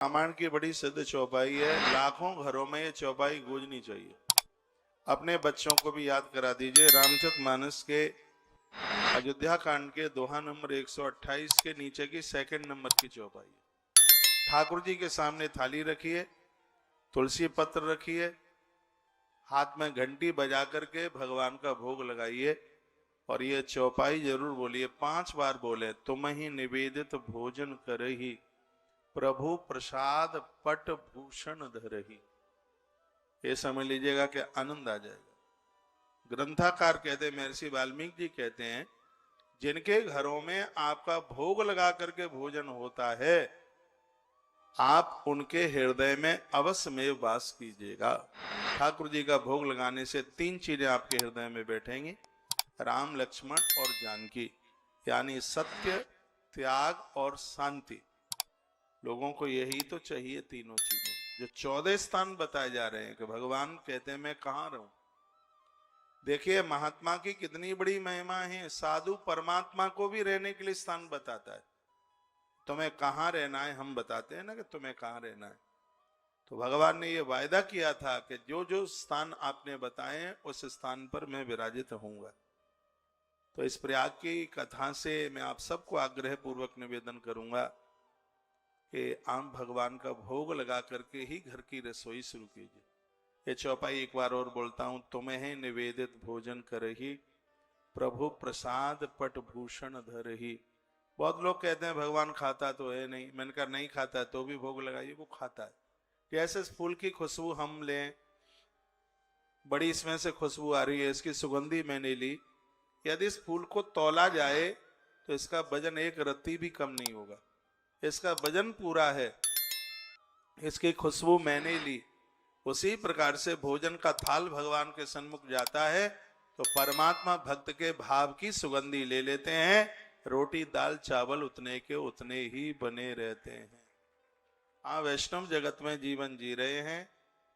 रामायण की बड़ी सिद्ध चौपाई है, लाखों घरों में ये चौपाई गूंजनी चाहिए। अपने बच्चों को भी याद करा दीजिए। रामचरितमानस के अयोध्या कांड के दोहा नंबर 128 के नीचे की सेकंड नंबर की चौपाई है। ठाकुर जी के सामने थाली रखिए, तुलसी पत्र रखिए, हाथ में घंटी बजा करके भगवान का भोग लगाइए और ये चौपाई जरूर बोलिए, 5 बार बोले। तुम ही निवेदित भोजन करही, प्रभु प्रसाद पट भूषण धरही। ये समझ लीजिएगा कि आनंद आ जाएगा। ग्रंथाकार कहते हैं, महर्षि वाल्मीकि जी कहते हैं, जिनके घरों में आपका भोग लगा करके भोजन होता है, आप उनके हृदय में अवश्य में वास कीजिएगा। ठाकुर जी का भोग लगाने से 3 चीजें आपके हृदय में बैठेंगी, राम लक्ष्मण और जानकी, यानी सत्य, त्याग और शांति। लोगों को यही तो चाहिए, तीनों चीजें। जो 14 स्थान बताए जा रहे हैं कि भगवान कहते हैं मैं कहाँ रहूं। देखिए महात्मा की कितनी बड़ी महिमा है। साधु परमात्मा को भी रहने के लिए स्थान बताता है। तुम्हें कहाँ रहना है, हम बताते हैं ना कि तुम्हें कहाँ रहना है। तो भगवान ने ये वायदा किया था कि जो जो स्थान आपने बताए उस स्थान पर मैं विराजित होऊंगा। तो इस प्रयाग की कथा से मैं आप सबको आग्रह पूर्वक निवेदन करूंगा कि आप भगवान का भोग लगा करके ही घर की रसोई शुरू कीजिए। ये चौपाई एक बार और बोलता हूं, तुम्हें निवेदित भोजन करही, प्रभु प्रसाद पट भूषण धरही। बहुत लोग कहते हैं भगवान खाता तो है नहीं। मैंने कहा नहीं खाता तो भी भोग लगाइए, वो खाता है। जैसे फूल की खुशबू हम लें, बड़ी इसमें से खुशबू आ रही है, इसकी सुगंधी मैंने ली, यदि इस फूल को तौला जाए तो इसका वजन एक रत्ती भी कम नहीं होगा। इसका वजन पूरा है, इसकी खुशबू मैंने ली। उसी प्रकार से भोजन का थाल भगवान के सन्मुख जाता है तो परमात्मा भक्त के भाव की सुगंधी ले लेते हैं। रोटी दाल चावल उतने के उतने ही बने रहते हैं। हाँ, वैष्णव जगत में जीवन जी रहे हैं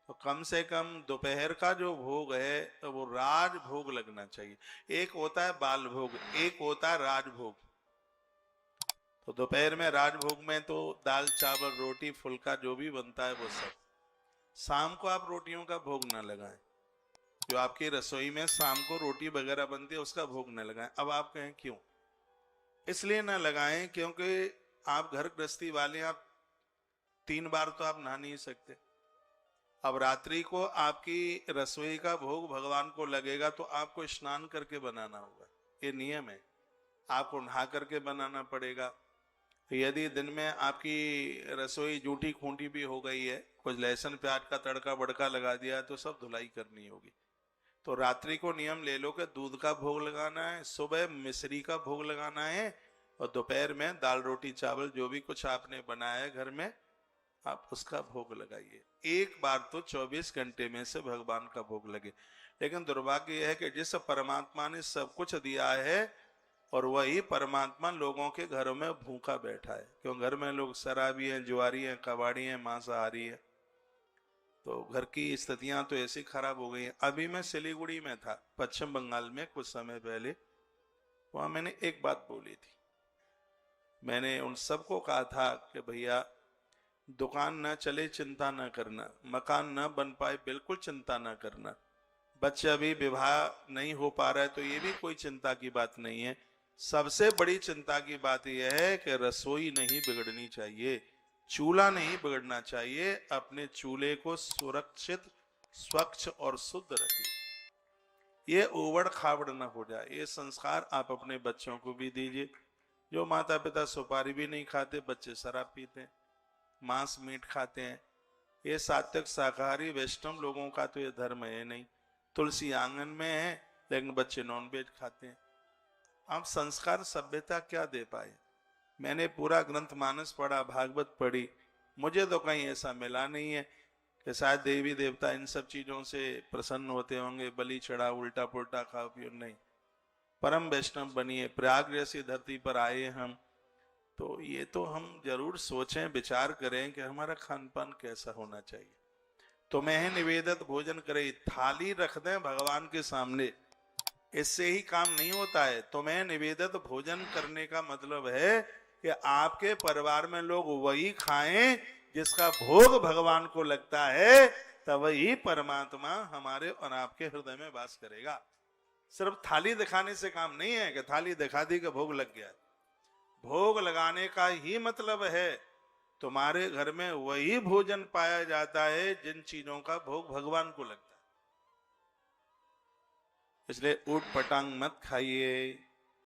तो कम से कम दोपहर का जो भोग है तो वो राज भोग लगना चाहिए। एक होता है बाल भोग, एक होता है राजभोग। तो दोपहर में राजभोग में तो दाल चावल रोटी फुल्का जो भी बनता है वो सब। शाम को आप रोटियों का भोग न लगाएं। जो आपकी रसोई में शाम को रोटी वगैरह बनती है उसका भोग न लगाएं। अब आप कहें क्यों? इसलिए न लगाएं क्योंकि आप घर गृहस्थी वाले, आप 3 बार तो आप नहा नहीं सकते। अब रात्रि को आपकी रसोई का भोग भगवान को लगेगा तो आपको स्नान करके बनाना होगा, ये नियम है। आपको नहा करके बनाना पड़ेगा। यदि दिन में आपकी रसोई जूठी खूंटी भी हो गई है, कुछ लहसुन प्याज का तड़का बड़का लगा दिया तो सब धुलाई करनी होगी। तो रात्रि को नियम ले लो कि दूध का भोग लगाना है, सुबह मिश्री का भोग लगाना है और दोपहर में दाल रोटी चावल जो भी कुछ आपने बनाया है घर में, आप उसका भोग लगाइए। एक बार तो 24 घंटे में से भगवान का भोग लगे। लेकिन दुर्भाग्य यह है कि जिस परमात्मा ने सब कुछ दिया है और वही परमात्मा लोगों के घरों में भूखा बैठा है। क्यों? घर में लोग शराबी हैं, जुआरी हैं, कबाड़ी हैं, मांसाहारी है। तो घर की स्थितियां तो ऐसी खराब हो गई हैं। अभी मैं सिलीगुड़ी में था, पश्चिम बंगाल में, कुछ समय पहले। वहां मैंने एक बात बोली थी। मैंने उन सबको कहा था कि भैया दुकान न चले चिंता न करना, मकान न बन पाए बिल्कुल चिंता न करना, बच्चा भी विवाह नहीं हो पा रहा है तो ये भी कोई चिंता की बात नहीं है। सबसे बड़ी चिंता की बात यह है कि रसोई नहीं बिगड़नी चाहिए, चूल्हा नहीं बिगड़ना चाहिए। अपने चूल्हे को सुरक्षित, स्वच्छ और शुद्ध रखिए। ये उबड़ खाबड़ न हो जाए। ये संस्कार आप अपने बच्चों को भी दीजिए। जो माता पिता सुपारी भी नहीं खाते, बच्चे शराब पीते हैं, मांस मीट खाते हैं। ये सात्विक शाकाहारी वैष्णव लोगों का तो ये धर्म है नहीं। तुलसी आंगन में है लेकिन बच्चे नॉनवेज खाते हैं। आप संस्कार सभ्यता क्या दे पाए? मैंने पूरा ग्रंथ मानस पढ़ा, भागवत पढ़ी, मुझे तो कहीं ऐसा मिला नहीं है कि शायद देवी देवता इन सब चीजों से प्रसन्न होते होंगे, बलि चढ़ा, उल्टा पुल्टा खाओ पियो। नहीं, परम वैष्णव बनिए। प्रयाग जैसी धरती पर आए हम, तो ये तो हम जरूर सोचें, विचार करें कि हमारा खान पान कैसा होना चाहिए। तुम्हें निवेदित भोजन करे, थाली रख दें भगवान के सामने, इससे ही काम नहीं होता है। तुम्हें निवेदित भोजन करने का मतलब है कि आपके परिवार में लोग वही खाएं जिसका भोग भगवान को लगता है तब वही परमात्मा हमारे और आपके हृदय में वास करेगा। सिर्फ थाली दिखाने से काम नहीं है कि थाली दिखा दी कि भोग लग गया। भोग लगाने का ही मतलब है तुम्हारे घर में वही भोजन पाया जाता है जिन चीजों का भोग भगवान को लगता है। इसलिए ऊट पटांग मत खाइए,